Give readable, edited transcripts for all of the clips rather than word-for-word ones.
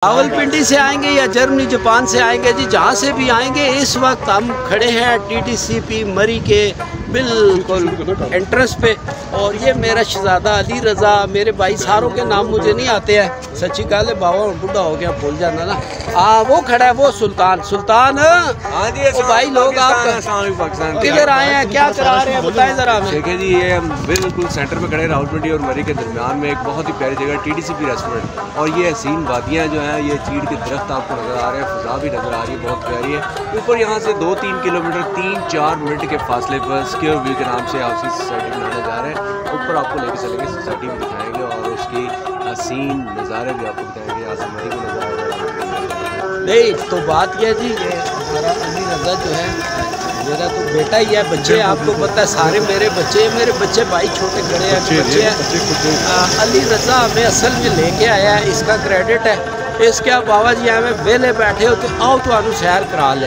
रावलपिंडी से आएंगे या जर्मनी जापान से आएंगे जी, जहाँ से भी आएंगे इस वक्त हम खड़े हैं TTCP मरी के बिल्कुल एंट्रेंस पे। और ये मेरा शहजादा अली रज़ा, मेरे भाई सारों के नाम मुझे नहीं आते हैं, सच्ची गल है, बाबा बुढ़ा हो गया भूल जाना ना। वो खड़ा है वो सुल्तान। हाँ जी भाई, लोग आप किधर आए हैं, क्या करा रहे हैं, बताएं जरा हमें। देखिए जी, ये हम बिल्कुल सेंटर में खड़े रावलपिंडी और मरी के दरमियान में एक बहुत ही प्यारी जगह TTCP रेस्टोरेंट। और ये हसीन वादियाँ जो हैं, ये चीड़ के दरख्त आपको नज़र आ रहे हैं, फ़ज़ा भी नज़र आ रही है, बहुत प्यारी है। ऊपर यहाँ से 2-3 किलोमीटर 3-4 मिनट के फासले पर सिक्योर व्यू के नाम से हाउसिंग सोसाइटी बनाने जा रहे हैं। ऊपर आपको लेके चलेंगे, सोसाइटी भी दिखाएंगे और उसकी हसीन नज़ारे भी आपको बताएंगे। यहाँ से मरी को नज़ारा नहीं तो बात यह जी, ये हमारा अली रज़ा जो है मेरा तो बेटा ही है। बच्चे आपको पता है सारे मेरे बच्चे भाई छोटे खड़े हैं, बच्चे हैं। अली रज़ा हमें असल में लेके आया है, इसका क्रेडिट है। इसके बाबा जी हमें वेले बैठे हो तो आओ तो सैर करा ले,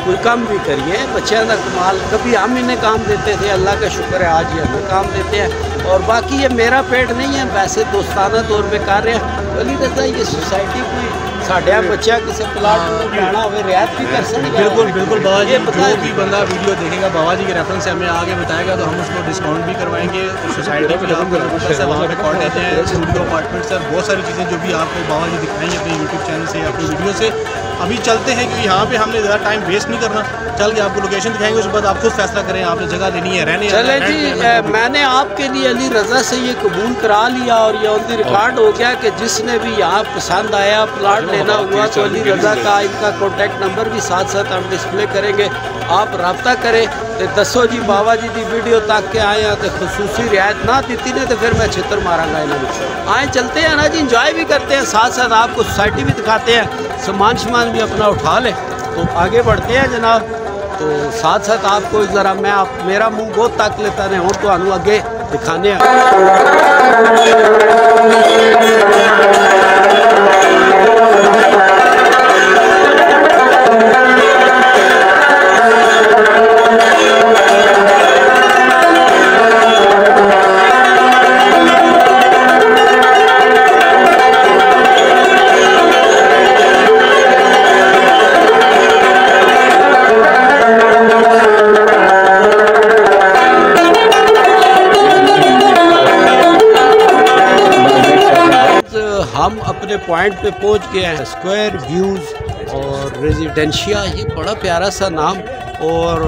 कोई कम भी करिए, बच्चों का कमाल। कभी हम इन्हें काम देते थे, अल्लाह का शुक्र है आज ये हमें काम देते हैं। और बाकी ये मेरा पेट नहीं है, वैसे दोस्ताना तौर पे कर रहे हैं। अली रज़ा ये सोसाइटी कोई साढ़े बच्चा किसी प्लाट में जाना हो रियायत भी कर सकते। बिल्कुल बाबा जी, जो भी बंदा वीडियो देखेगा बाबा जी के रेफरेंस से हमें आगे बताएगा तो हम उसको डिस्काउंट भी करवाएंगे। सोसाइटी में वहाँ पे कॉन्टेक्ट है, स्टूडियो अपार्टमेंट सर, बहुत सारी चीज़ें जो भी आपको बाबा जी दिखाएंगे अपने यूट्यूब चैनल से या अपनी वीडियो से। अभी चलते हैं क्योंकि यहाँ पे हमने ज़्यादा टाइम वेस्ट नहीं करना, चल के आपको लोकेशन दिखाएंगे, उसके बाद आप खुद फैसला करें आपने जगह लेनी है रहने। चले जी, मैंने आपके लिए अली रज़ा से ये कबूल करा लिया और ये ऑन द रिकॉर्ड हो गया कि जिसने भी यहाँ पसंद आया प्लाट लेना हुआ तो अली रज़ा का इनका कॉन्टैक्ट नंबर भी साथ साथ हम डिस्प्ले करेंगे, आप रब्ता करें। तो दसो जी बाबा जी की वीडियो तक के आए हैं तो खसूसी रियायत ना दी ने तो फिर मैं छितर मारांगा इन्होंने। आए चलते हैं ना जी, इंजॉय भी करते हैं, साथ साथ आपको सोसाइटी भी दिखाते हैं, सामान भी अपना उठा लें। तो आगे बढ़ते हैं जनाब, तो साथ साथ आपको ज़रा मेरा मुँह बहुत तक लेता नहीं और तो अगे दिखाने हम अपने पॉइंट पे पहुंच गए हैं। स्क्वायर व्यूज़ और रेजिडेंशिया, ये बड़ा प्यारा सा नाम। और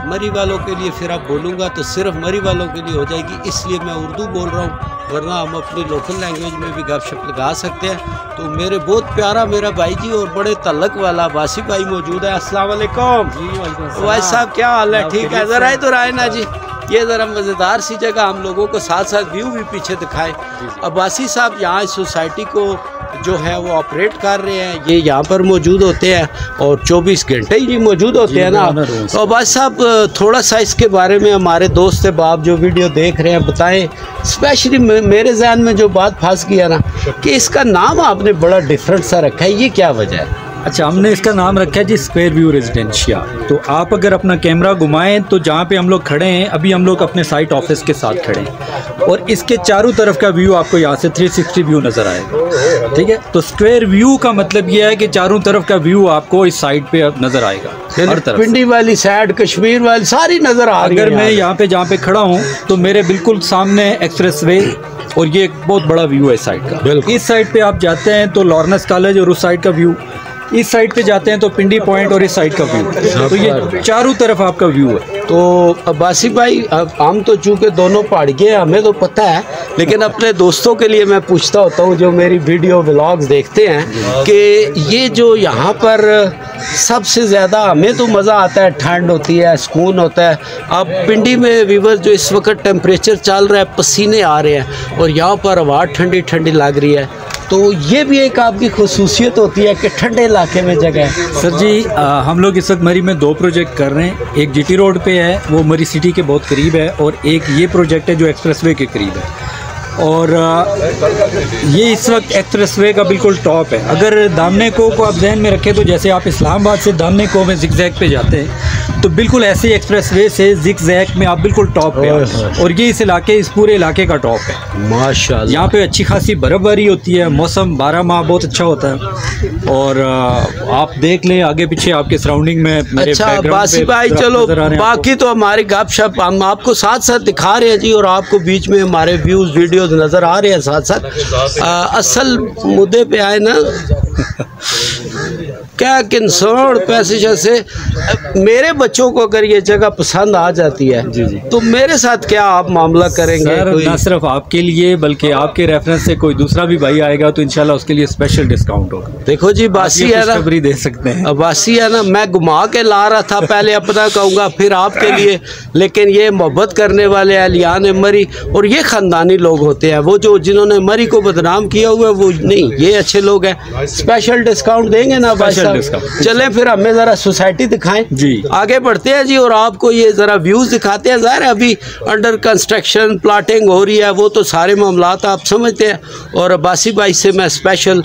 मरी वालों के लिए फिर आप बोलूँगा तो सिर्फ मरी वालों के लिए हो जाएगी, इसलिए मैं उर्दू बोल रहा हूँ, वरना हम अपनी लोकल लैंग्वेज में भी गपशप लगा सकते हैं। तो मेरे बहुत प्यारा मेरा भाई जी और बड़े तलक वाला बासी भाई मौजूद है। अस्सलाम वालेकुम भाई साहब, क्या हाल है? ठीक है, ज़रा इधर आए ना जी, ये ज़रा मज़ेदार सी जगह, हम लोगों को साथ साथ व्यू भी पीछे दिखाएं। अब्बासी साहब यहाँ इस सोसाइटी को जो है वो ऑपरेट कर रहे हैं, ये यहाँ पर मौजूद होते हैं और 24 घंटे ही मौजूद होते हैं ना। तो अब्बासी साहब थोड़ा सा इसके बारे में हमारे दोस्त बाप जो वीडियो देख रहे हैं बताएं। स्पेशली मेरे जहन में जो बात फंस गया ना कि इसका नाम आपने बड़ा डिफरेंट सा रखा है, ये क्या वजह है? अच्छा, हमने इसका नाम रखा है जी स्क्वायर व्यू रेजिडेंशिया। तो आप अगर अपना कैमरा घुमाएं तो जहाँ पे हम लोग खड़े हैं अभी, हम लोग अपने साइट ऑफिस के साथ खड़े हैं और इसके चारों तरफ का व्यू आपको यहाँ से 360 व्यू नज़र आएगा। ठीक है, तो स्क्वायर व्यू का मतलब ये है कि चारों तरफ का व्यू आपको इस साइड पे नज़र आएगा, हर तरफ। पिंडी वाली साइड, कश्मीर वाली सारी नज़र आ रही है। अगर मैं यहाँ पे जहाँ पे खड़ा हूँ तो मेरे बिल्कुल सामने एक्सप्रेस वे और ये एक बहुत बड़ा व्यू है इस साइड का। इस साइड पे आप जाते हैं तो लॉरेंस कॉलेज और उस साइड का व्यू, इस साइड पे जाते हैं तो पिंडी पॉइंट और इस साइड का व्यू, तो ये चारों तरफ आपका व्यू है। तो अब्बासी भाई, हम तो चूँकि दोनों पहाड़ गए हमें तो पता है, लेकिन अपने दोस्तों के लिए मैं पूछता होता हूँ जो मेरी वीडियो व्लॉग्स देखते हैं कि ये जो यहाँ पर सबसे ज़्यादा हमें तो मज़ा आता है, ठंड होती है, सुकून होता है। अब पिंडी में व्यूअर जो इस वक्त टेम्परेचर चल रहा है, पसीने आ रहे हैं और यहाँ पर हवा ठंडी ठंडी लग रही है, तो ये भी एक आपकी खुसूसियत होती है कि ठंडे इलाके में जगह है। सर जी, हम लोग इस वक्त मरी में 2 प्रोजेक्ट कर रहे हैं। एक GT रोड पे है, वो मरी सिटी के बहुत करीब है, और एक ये प्रोजेक्ट है जो एक्सप्रेसवे के करीब है। और ये इस वक्त एक्सप्रेसवे का बिल्कुल टॉप है। अगर दामने को आप जहन में रखें तो जैसे आप इस्लामाबाद से दामने को में जिगजैग पे जाते हैं तो बिल्कुल ऐसे ही एक्सप्रेसवे से जिगजैग में आप बिल्कुल टॉप पे आते हैं। और ये इस पूरे इलाके का टॉप है माशाल्लाह। यहाँ पे अच्छी खासी बर्फ़बारी होती है, मौसम 12 माह बहुत अच्छा होता है। और आप देख लें आगे पीछे आपके सराउंडिंग में मेरे अच्छा बासी भाई, चलो बाकी तो हमारी गपशप हम आपको साथ साथ दिखा रहे हैं जी, और आपको बीच में हमारे व्यूज़ वीडियोस नज़र आ रहे हैं साथ साथ। असल मुद्दे पे आए ना क्या कंसर्न पैसेज से मेरे बच्चों को अगर ये जगह पसंद आ जाती है जी जी, तो मेरे साथ क्या आप मामला करेंगे? न सिर्फ आपके लिए बल्कि आपके रेफरेंस से कोई दूसरा भी भाई आएगा तो इंशाल्लाह उसके लिए स्पेशल डिस्काउंट होगा। देखो जी बासी है ना, खबरी दे सकते हैं। बासी है ना, मैं घुमा के ला रहा था, पहले अपना कहूँगा फिर आपके लिए, लेकिन ये मोहब्बत करने वाले अलियान मरी और ये ख़ानदानी लोग होते हैं। वो जो जिन्होंने मरी को बदनाम किया हुआ है वो नहीं, ये अच्छे लोग हैं। स्पेशल डिस्काउंट देंगे ना भाई साहब? चलें फिर हमें ज़रा सोसाइटी दिखाएं जी, आगे बढ़ते हैं जी और आपको ये ज़रा व्यूज़ दिखाते हैं। ज़ाहिर है अभी अंडर कंस्ट्रक्शन प्लाटिंग हो रही है, वो तो सारे मामलात आप समझते हैं। और बासी भाई से मैं स्पेशल,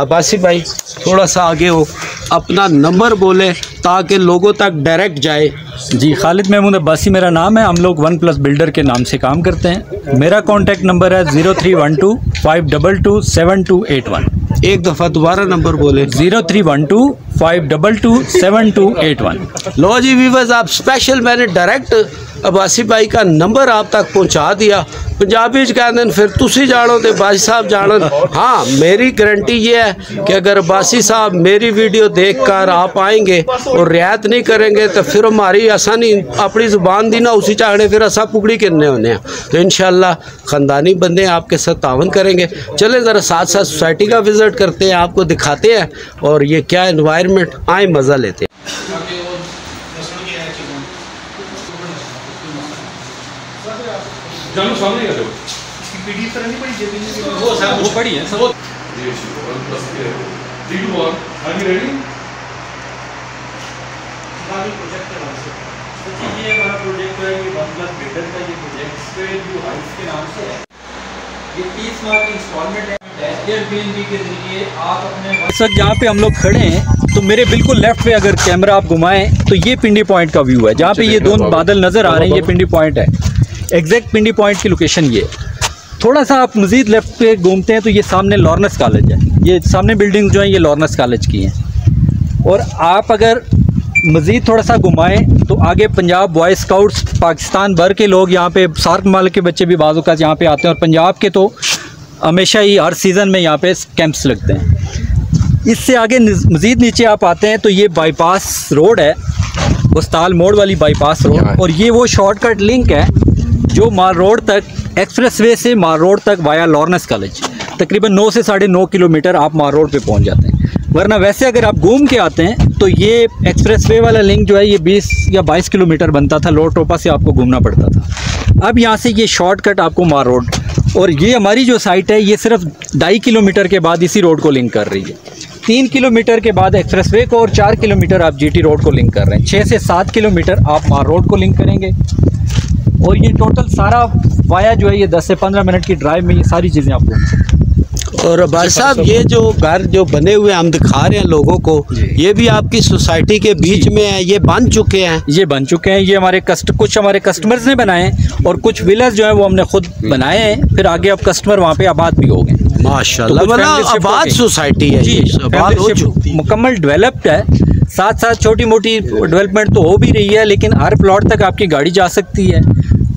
बासी भाई थोड़ा सा आगे हो, अपना नंबर बोले ताकि लोगों तक डायरेक्ट जाए। जी, खालिद महमूद अब्बासी मेरा नाम है। हम लोग 1+ बिल्डर के नाम से काम करते हैं। मेरा कॉन्टैक्ट नंबर है 0312 522 7281। एक दफ़ा दोबारा नंबर बोले, 0312 522 7281। लो जी वीवर्स, आप स्पेशल मैंने डायरेक्ट अब्बासी भाई का नंबर आप तक पहुंचा दिया। पंजाबी कहते फिर तुसी जानो तो बासी साहब जानो। हाँ, मेरी गारंटी ये है कि अगर बासी साहब मेरी वीडियो देखकर आप आएंगे और रियायत नहीं करेंगे तो फिर हमारी आसानी अपनी ज़ुबान दी ना उसी चाहने फिर असा पुगड़ी करने होने हैं। तो इंशाल्लाह ख़ानदानी बंदे आपके साथ तावन करेंगे। चले ज़रा साथ साथ सोसाइटी का विज़िट करते हैं, आपको दिखाते हैं और ये क्या इन्वायरमेंट, आए मज़ा लेते हैं। वो पड़ी है सब। ये हमारा प्रोजेक्ट है, ये 1+ बिल्डर का ये प्रोजेक्ट स्क्वायर व्यू हाउस के नाम से है। ये 30 माह की इंस्टॉलमेंट है। एयरबीएनबी के जरिए आप अपने इस वक्त जहाँ पे हम लोग खड़े हैं तो मेरे बिल्कुल लेफ्ट पे अगर कैमरा आप घुमाएं तो ये पिंडी पॉइंट का व्यू है। जहाँ पे ये दोनों बादल नज़र आ रहे हैं ये पिंडी पॉइंट है। एग्जैक्ट पिंडी पॉइंट की लोकेशन ये। थोड़ा सा आप मज़ीद लेफ्ट पे घूमते हैं तो ये सामने लॉरेंस कॉलेज है। ये सामने बिल्डिंग जो है ये लॉरेंस कॉलेज की हैं। और आप अगर मज़ीद थोड़ा सा घुमाएं तो आगे पंजाब बॉय स्काउट्स पाकिस्तान भर के लोग यहाँ पे, सार्क मालिक के बच्चे भी बाज़ औक़ात यहाँ पे आते हैं और पंजाब के तो हमेशा ही हर सीज़न में यहाँ पे कैंप्स लगते हैं। इससे आगे मज़ीद नीचे आप आते हैं तो ये बाईपास रोड है, बुस्ताल मोड़ वाली बाईपास रोड। और ये वो शॉर्टकट लिंक है जो माल रोड तक, एक्सप्रेसवे से माल रोड तक वाया लॉरेंस कॉलेज, तकरीबन 9 से 9.5 किलोमीटर आप माल रोड पे पहुंच जाते हैं। वरना वैसे अगर आप घूम के आते हैं तो ये एक्सप्रेसवे वाला लिंक जो है ये 20 या 22 किलोमीटर बनता था, लोड टोपा से आपको घूमना पड़ता था। अब यहाँ से ये शॉर्टकट आपको माल रोड, और ये हमारी जो साइट है ये सिर्फ 2.5 किलोमीटर के बाद इसी रोड को लिंक कर रही है। 3 किलोमीटर के बाद एक्सप्रेसवे को और 4 किलोमीटर आप जीटी रोड को लिंक कर रहे हैं। 6 से 7 किलोमीटर आप माल रोड को लिंक करेंगे। और ये टोटल सारा वाया जो है ये 10 से 15 मिनट की ड्राइव में ये सारी चीज़ें आप घूम सकते हैं। और भाई साहब ये जो घर जो बने हुए हम दिखा रहे हैं लोगों को, ये भी आपकी सोसाइटी के बीच में है, ये बन चुके हैं? ये बन चुके हैं। ये हमारे कुछ हमारे कस्टमर्स ने बनाए हैं और कुछ विलेज जो है वो हमने खुद बनाए हैं। फिर आगे अब कस्टमर वहाँ पे आबाद भी हो गए माशाल्लाह। मतलब आबाद सोसाइटी है जी, मुकम्मल डेवलप्ड है। साथ साथ छोटी मोटी डेवलपमेंट तो हो भी रही है, लेकिन हर प्लॉट तक आपकी गाड़ी जा सकती है।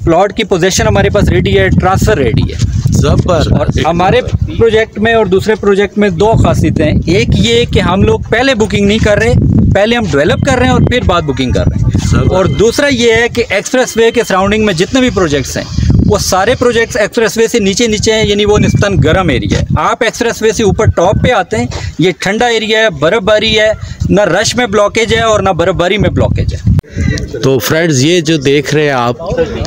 प्लॉट की पोजीशन हमारे पास रेडी है, ट्रांसफ़र रेडी है। और हमारे प्रोजेक्ट में और दूसरे प्रोजेक्ट में 2 खासियतें हैं। एक ये कि हम लोग पहले बुकिंग नहीं कर रहे, पहले हम डेवलप कर रहे हैं और फिर बाद बुकिंग कर रहे हैं। और दूसरा ये है कि एक्सप्रेसवे के सराउंडिंग में जितने भी प्रोजेक्ट्स हैं वो सारे प्रोजेक्ट्स एक्सप्रेसवे से नीचे हैं, यानी वो निस्बतन गर्म एरिया है। आप एक्सप्रेसवे से ऊपर टॉप पे आते हैं, ये ठंडा एरिया है, बर्फ़बारी है, ना रश में ब्लॉकेज है और ना बर्फ़बारी में ब्लॉकेज है। तो फ्रेंड्स ये जो देख रहे हैं आप,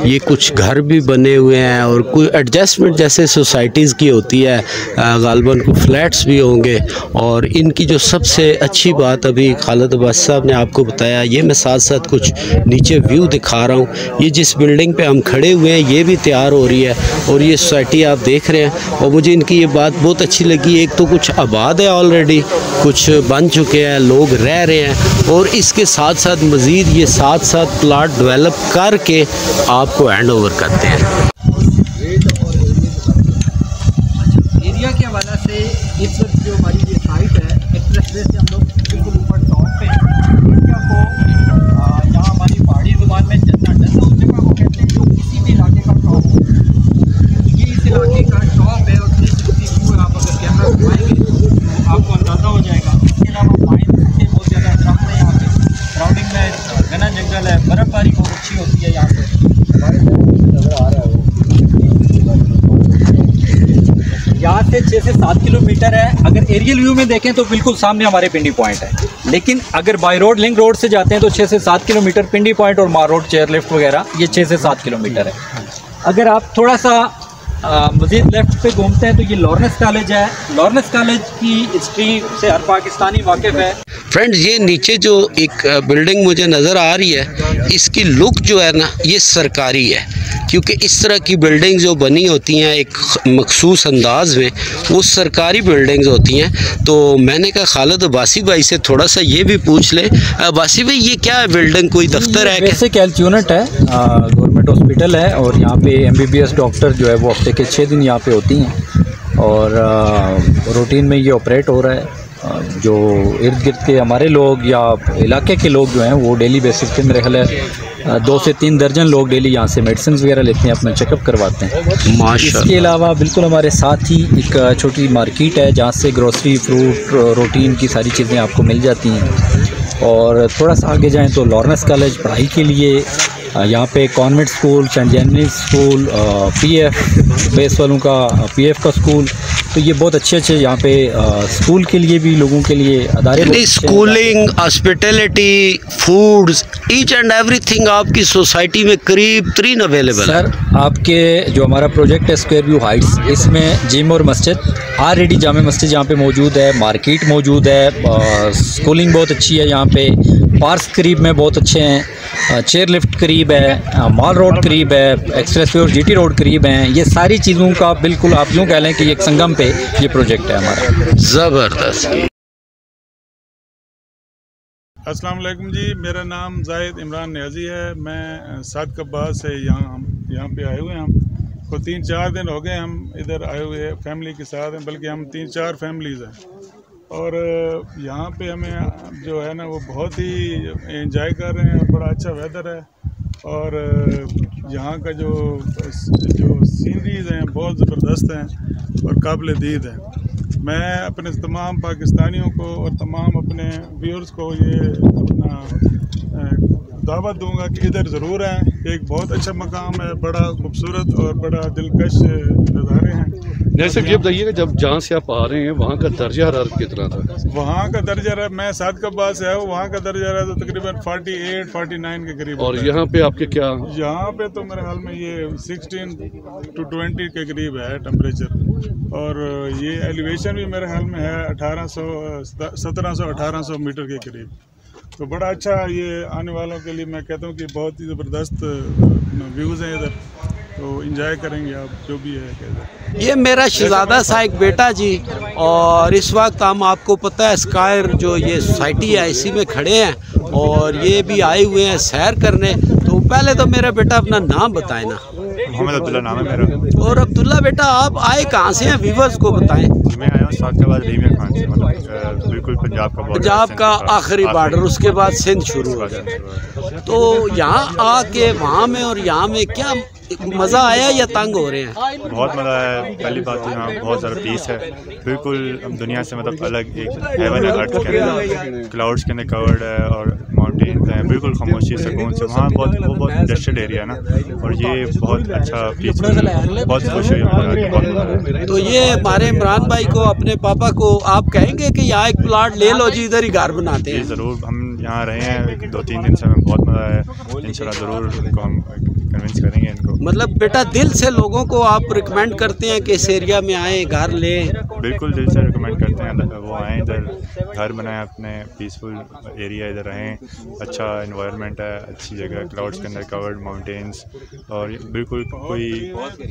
ये कुछ घर भी बने हुए हैं और कोई एडजस्टमेंट जैसे सोसाइटीज़ की होती है, गालबन को फ्लैट्स भी होंगे। और इनकी जो सबसे अच्छी बात अभी खालिद अब्बास साहब ने आपको बताया, ये मैं साथ साथ कुछ नीचे व्यू दिखा रहा हूँ। ये जिस बिल्डिंग पे हम खड़े हुए हैं ये भी तैयार हो रही है और ये सोसाइटी आप देख रहे हैं। और मुझे इनकी ये बात बहुत अच्छी लगी, एक तो कुछ आबाद है ऑलरेडी, कुछ बन चुके हैं, लोग रह रहे हैं और इसके साथ साथ मज़ीद ये साथ साथ प्लाट डेवलप करके आपको हैंड ओवर करते हैं। एरिया के हवाले से इस वक्त जो हमारी ये साइट है, एक्सप्रेसवे से हम लोग बिल्कुल ऊपर टॉप पे हैं। एरिया को यहाँ हमारी पहाड़ी ज़ुबान में जन्नत है, तो उस जगह को कहते हैं जो किसी भी इलाके का टॉप है। ये इस इलाके का टॉप है और 360 व्यू है। आप अगर कैमरा घुमाएंगे तो आपको अंदाज़ा हो जाएगा। इसके अलावा पाइन के बहुत ज़्यादा दरख्त है यहाँ पे, सराउंडिंग में घना जंगल है, बर्फ़बारी बहुत अच्छी होती है यहाँ पे। नज़र आ रहा है यहाँ से 6 से 7 किलोमीटर है। अगर एरियल व्यू में देखें तो बिल्कुल सामने हमारे पिंडी पॉइंट है, लेकिन अगर बाय रोड लिंक रोड से जाते हैं तो 6 से 7 किलोमीटर पिंडी पॉइंट और मार रोड चेयर लिफ्ट वगैरह ये 6 से 7 किलोमीटर है। अगर आप थोड़ा सा मज़ीद लेफ्ट पे घूमते हैं तो ये लॉरेंस कॉलेज है। लॉरेंस कॉलेज की हिस्ट्री से हर पाकिस्तानी वाकिफ़ है। फ्रेंड्स ये नीचे जो एक बिल्डिंग मुझे नज़र आ रही है, इसकी लुक जो है ना ये सरकारी है, क्योंकि इस तरह की बिल्डिंग जो बनी होती हैं एक मखसूस अंदाज में, वो सरकारी बिल्डिंग्स होती हैं। तो मैंने कहा खालिद अब्बासी भाई से थोड़ा सा ये भी पूछ ले। अब्बासी भाई ये क्या है बिल्डिंग, कोई दफ्तर है? वैसे कैल्च यूनिट है, गवर्नमेंट हॉस्पिटल है और यहाँ पे MBBS डॉक्टर जो है वो हफ्ते के 6 दिन यहाँ पे होती हैं और रूटीन में ये ऑपरेट हो रहा है। जो इर्द गिर्द के हमारे लोग या इलाके के लोग जो हैं वो डेली बेसिस पे मेरे ख्याल है 2 से 3 दर्जन लोग डेली यहाँ से मेडिसिन वगैरह लेते हैं, अपना चेकअप करवाते हैं। माशाअल्लाह। इसके अलावा बिल्कुल हमारे साथ ही एक छोटी मार्केट है जहाँ से ग्रोसरी, फ्रूट, रूटीन की सारी चीज़ें आपको मिल जाती हैं। और थोड़ा सा आगे जाएँ तो लॉरेंस कॉलेज पढ़ाई के लिए, यहाँ पे कॉन्वेंट स्कूल, सेंट जेनिस स्कूल, PF बेस वालों का PF का स्कूल, तो ये बहुत अच्छे यहाँ पे स्कूल के लिए भी लोगों के लिए अदारे, schooling, hospitality, foods, each and everything आपकी सोसाइटी में करीब 3 अवेलेबल है। सर आपके जो हमारा प्रोजेक्ट है स्क्वायर व्यू हाइट्स, इसमें जिम और मस्जिद ऑलरेडी जामे मस्जिद यहाँ पे मौजूद है, मार्केट मौजूद है, स्कूलिंग बहुत अच्छी है यहाँ पे, पार्क करीब में बहुत अच्छे हैं, चेयर लिफ्ट करीब है, मॉल रोड करीब है, एक्सप्रेसवे और GT रोड करीब हैं। ये सारी चीज़ों का बिल्कुल आप यूँ कह लें कि एक संगम पे ये प्रोजेक्ट है हमारा। ज़बरदस्त। अस्सलाम वालेकुम जी, मेरा नाम जाहिद इमरान न्याजी है। मैं सादिक अब्बास से यहाँ पे आए हुए हैं। हम को 3-4 दिन हो गए हम इधर आए हुए हैं, फैमिली के साथ हैं, बल्कि हम 3-4 फैमिलीज़ हैं। और यहाँ पे हमें जो है ना वो बहुत ही एंजॉय कर रहे हैं, बड़ा अच्छा वेदर है और यहाँ का जो सीनरीज़ हैं बहुत ज़बरदस्त हैं और काबिल दीद हैं। मैं अपने तमाम पाकिस्तानियों को और तमाम अपने व्यूअर्स को ये अपना दावत दूंगा कि इधर ज़रूर आएँ। एक बहुत अच्छा मकाम है, बड़ा खूबसूरत और बड़ा दिलकश नज़ारे हैं। जैसे ये बताइए कि जब जहाँ से आप आ रहे हैं वहाँ का दर्जा हरारत कितना था? वहाँ का दर्जा, मैं सादिक अब्बास से हूँ, वहाँ का दर्जा रहा तो तकरीबन 48-49 के करीब। और यहाँ पे आपके क्या? यहाँ पे तो मेरे ख्याल में ये 16 to 20 के करीब है टेम्परेचर। और ये एलिवेशन भी मेरे ख्याल में है 1700-1800 मीटर के करीब। तो बड़ा अच्छा, ये आने वालों के लिए मैं कहता हूँ कि बहुत ही ज़बरदस्त व्यूज़ हैं इधर, तो इंजॉय करेंगे आप जो भी है। ये मेरा शहजादा सा एक बेटा जी, और इस वक्त हम आपको पता है स्कायर जो ये सोसाइटी है इसी में खड़े हैं और ये भी आए हुए हैं सैर करने। तो पहले तो मेरा बेटा अपना नाम बताए ना। मोहम्मद अब्दुल्ला नाम है मेरा। और अब्दुल्ला बेटा आप आए कहाँ से हैं, व्यूवर्स को बताएं। मैं आया हूँ सादिकाबाद रीमिया खान से, मतलब बिल्कुल पंजाब का बॉर्डर, पंजाब का आखिरी बॉर्डर, उसके बाद सिंध शुरू हो जाता। तो यहाँ आके वहाँ में और यहाँ में क्या मज़ा आया या तंग हो रहे हैं? बहुत मज़ा आया। पहली बात तो यहाँ बहुत ज़्यादा पीस है, बिल्कुल दुनिया से मतलब अलग एक हेवन है, अर्थ के अंदर क्लाउड्स के अंदर कवर्ड है और माउंटेन बिल्कुल खामोशी सुकून से। वहाँ वो बहुत इंडस्ट्रियल एरिया है ना, और ये बहुत अच्छा पीसफुल, बहुत खुश है। तो ये हमारे इमरान भाई को, अपने पापा को आप कहेंगे कि यहाँ एक प्लाट ले लो जी, इधर ही घर बनाते हैं? ज़रूर, हम यहाँ रहे हैं 2-3 दिन से, हमें बहुत मज़ा आया। इंशाल्लाह ज़रूर इनको हम कन्विंस करेंगे इनको। मतलब बेटा दिल से लोगों को आप रिकमेंड करते हैं कि इस एरिया में आए, घर लें? बिल्कुल दिल से रिकमेंड करते हैं, वो आएँ इधर, घर बनाएं अपने, पीसफुल एरिया, इधर रहें, अच्छा इन्वायरमेंट है, अच्छी जगह, क्लाउड्स के अंदर कवर्ड माउंटेन्स, और बिल्कुल कोई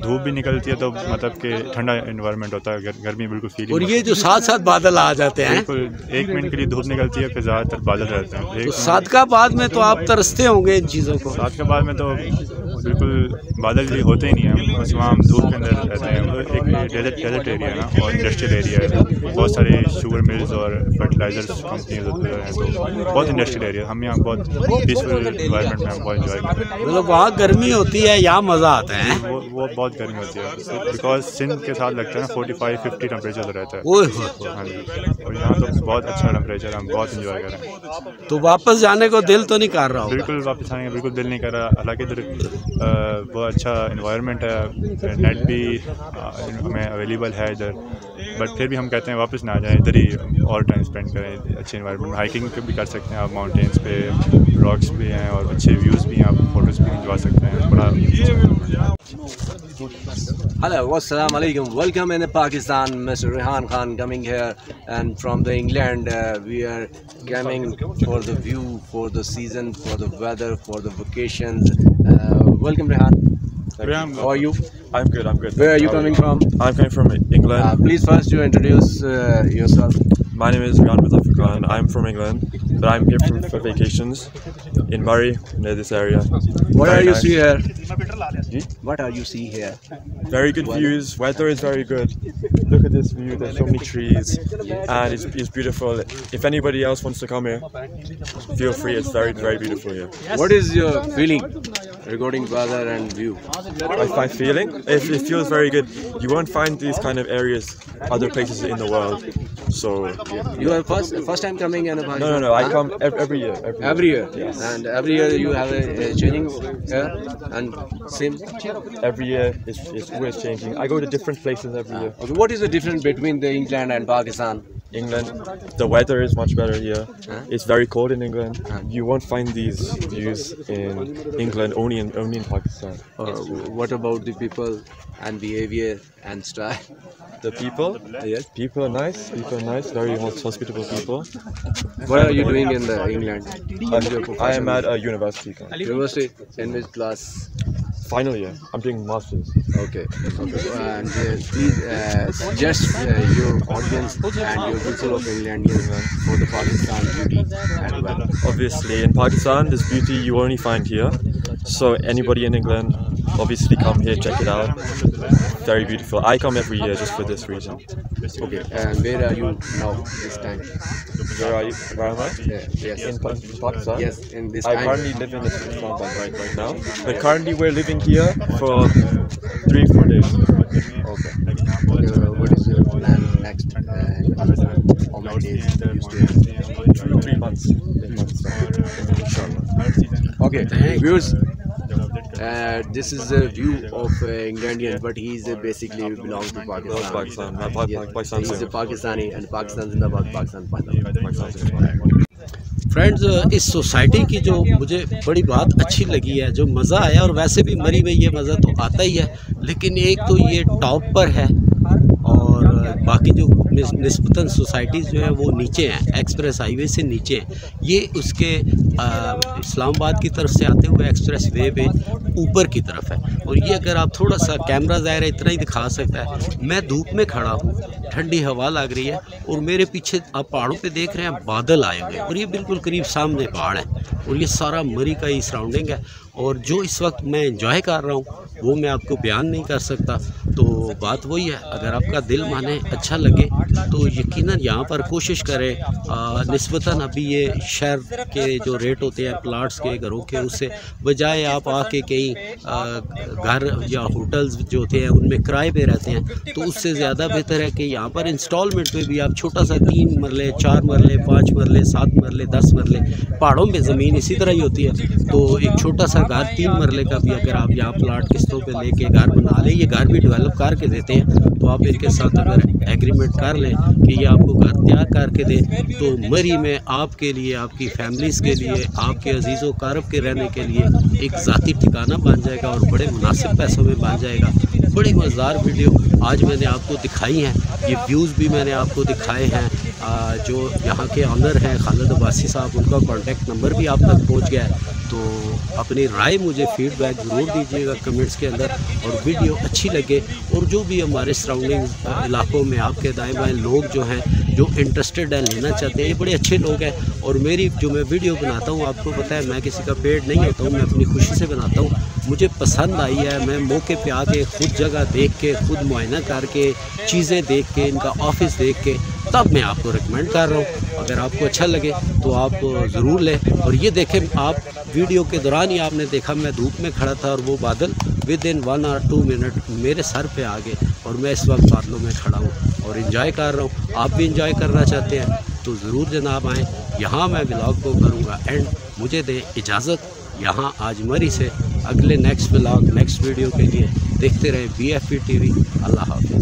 धूप भी निकलती है तो मतलब कि ठंडा इन्वायरमेंट होता है, गर्मी बिल्कुल फील। और ये जो साथ साथ बादल आ जाते हैं, बिल्कुल 1 मिनट के लिए धूप निकलती है, फिर ज़्यादातर बादल रहते हैं। तो सादकाबाद में तो आप तरसते होंगे इन चीज़ों को? सादकाबाद में तो बिल्कुल बादल भी होते ही नहीं हैं, बस वहाँ हम धूप के अंदर रहते हैं। एक डेजर्ट एरिया है ना, और इंडस्ट्रियल एरिया है, बहुत सारे शुगर मिल्स और फर्टिलाइजर्स कंपनीज हैं, तो बहुत इंडस्ट्रियल एरिया। हम यहाँ बहुत पीसफुल इन्वायरमेंट में हम बहुत इंजॉय करते हैं। मतलब वहाँ गर्मी होती है, यहाँ मज़ा आता है? वो बहुत गर्मी होती है, बिकॉज सिंध के साथ लगता है ना 45-50 टेम्परेचर रहता है। हाँ जी, और यहाँ तो बहुत अच्छा टेम्परेचर, हम बहुत इंजॉय कर रहे हैं। तो वापस जाने को दिल तो नहीं कर रहा? बिल्कुल वापस आने का बिल्कुल दिल नहीं कर रहा, हालांकि इधर बहुत अच्छा इन्वायरमेंट है, नेट भी हमें अवेलेबल है इधर, बट फिर भी हम कहते हैं वापस ना जाएं, इधर ही और टाइम स्पेंड करें अच्छे इन्वायरमेंट में। हाइकिंग भी कर सकते हैं आप, माउंटेन्स पे रॉक्स भी हैं और अच्छे व्यूज़ भी हैं, आप फोटोज़ भी खिंचवा सकते हैं। बड़ा Hello, wassalamu alaikum. Welcome in Pakistan, Mr. Rehan Khan coming here, and from the England we are coming for the view, for the season, for the weather, for the vacations. Welcome, Rehan. How are you? I'm good. Where are you coming from? I'm coming from England. Please first you introduce yourself. My name is Rian Muzaffar Khan. I'm from England, but I'm here for vacations in Murray, near this area. What are you see here? What are you see here? Very good views. Weather is very good. Look at this view. There's so many trees, and it's beautiful. If anybody else wants to come here, feel free. It's very beautiful here. What is your feeling regarding weather and view? My feeling? It feels very good. You won't find these kind of areas other places in the world. So you are first time coming in Pakistan? No. I come every year. Every year. Yes. And every year you have a changing here and same. Every year it's always changing. I go to different places every year. Okay. What is the difference between the England and Pakistan? England, the weather is much better here. It's very cold in England. You won't find these views in England, only in Pakistan. What about the people and behavior and style? The people? Yes. People are nice. Very hospitable people. What are you doing in the England? I am at a university. University? In which class? Final year. I'm doing masters. Okay. And please suggest your audience and your people of England for the Pakistan beauty and weather. Obviously, in Pakistan, this beauty you only find here. So anybody in England, obviously come here, check it out. Very beautiful. I come every year just for this reason. Okay. And where are you now this time? Where are you? Where am I? Yes. In Pakistan? Yes. In this I time. currently live in Islamabad right now. But currently we're living here for 3-4 days. Okay. What is your plan next? How many days do you stay? 3 months. Inshallah. Okay. Viewers. This is the view of Englandian, but he is basically belongs to Pakistan. Pakistan. He is a Pakistani, and Pakistan Zindabad, Pakistan Zindabad. Friends, इस society की जो मुझे बड़ी बात अच्छी लगी है, जो मज़ा आया, और वैसे भी मरी में ये मज़ा तो आता ही है, लेकिन एक तो ये टॉप पर है और बाकी जो निस्बतन सोसाइटीज़ जो हैं वो नीचे हैं, एक्सप्रेस हाईवे से नीचे हैं। ये उसके इस्लामाबाद की तरफ से आते हुए एक्सप्रेस वे पे ऊपर की तरफ है। और ये अगर आप थोड़ा सा कैमरा ज़ाहिर है इतना ही दिखा सकता है, मैं धूप में खड़ा हूँ, ठंडी हवा लग रही है, और मेरे पीछे आप पहाड़ों पे देख रहे हैं बादल आए हुए हैं, और ये बिल्कुल करीब सामने पहाड़ है, और ये सारा मरी का ही सराउंडिंग है। और जो इस वक्त मैं एंजॉय कर रहा हूँ वो मैं आपको बयान नहीं कर सकता। तो बात वही है, अगर आपका दिल माने, अच्छा लगे तो यकीनन यहाँ पर कोशिश करें। निस्बतन अभी ये शहर के जो रेट होते हैं प्लाट्स के, घरों के, उससे बजाय आप आके कहीं घर या होटल्स जो होते हैं उनमें किराए पे रहते हैं, तो उससे ज़्यादा बेहतर है कि यहाँ पर इंस्टॉलमेंट पे भी आप छोटा सा 3 मरले, 4 मरले, 5 मरले, 7 मरले, 10 मरले, पहाड़ों में ज़मीन इसी तरह ही होती है, तो एक छोटा सा घर 3 मरले का भी अगर आप यहाँ प्लाट किस्तों पे लेके घर बना लें, ये घर भी डेवलप करके देते हैं, तो आप इनके साथ अगर एग्रीमेंट कर लें कि ये आपको घर तैयार करके दें, तो मरी में आपके लिए, आपकी फैमिलीज़ के लिए, आपके अजीज़ों कारब के रहने के लिए एक ज़ाती ठिकाना बन जाएगा और बड़े मुनासिब पैसों में बन जाएगा। बड़ी मज़ेदार वीडियो आज मैंने आपको दिखाई हैं, ये व्यूज़ भी मैंने आपको दिखाए हैं। जो यहाँ के ऑनर हैं खालिद अब्बासी साहब, उनका कॉन्टैक्ट नंबर भी आप तक पहुँच गया है। तो अपनी राय मुझे फीडबैक ज़रूर दीजिएगा कमेंट्स के अंदर, और वीडियो अच्छी लगे और जो भी हमारे सराउंडिंग इलाकों में आपके दाएं बाएं लोग जो हैं, जो इंटरेस्टेड है, लेना चाहते हैं, ये बड़े अच्छे लोग हैं। और मेरी जो मैं वीडियो बनाता हूँ, आपको पता है मैं किसी का पेड नहीं होता हूँ, मैं अपनी खुशी से बनाता हूँ। मुझे पसंद आई है, मैं मौके पे आके खुद जगह देख के, खुद मुआयना करके, चीज़ें देख के, इनका ऑफिस देख के, तब मैं आपको रिकमेंड कर रहा हूँ। अगर आपको अच्छा लगे तो आप ज़रूर लें। और ये देखें, आप वीडियो के दौरान ही आपने देखा मैं धूप में खड़ा था और वो बादल विद इन 1 और 2 मिनट मेरे सर पे आ गए और मैं इस वक्त बादलों में खड़ा हूँ और इंजॉय कर रहा हूँ। आप भी इंजॉय करना चाहते हैं तो ज़रूर जनाब आएँ। यहाँ मैं व्लॉग को करूँगा एंड, मुझे दें इजाज़त यहाँ आज मरी से। अगले नेक्स्ट व्लॉग, नेक्स्ट वीडियो के लिए देखते रहे BFP TV। अल्लाह हाफ़िज़।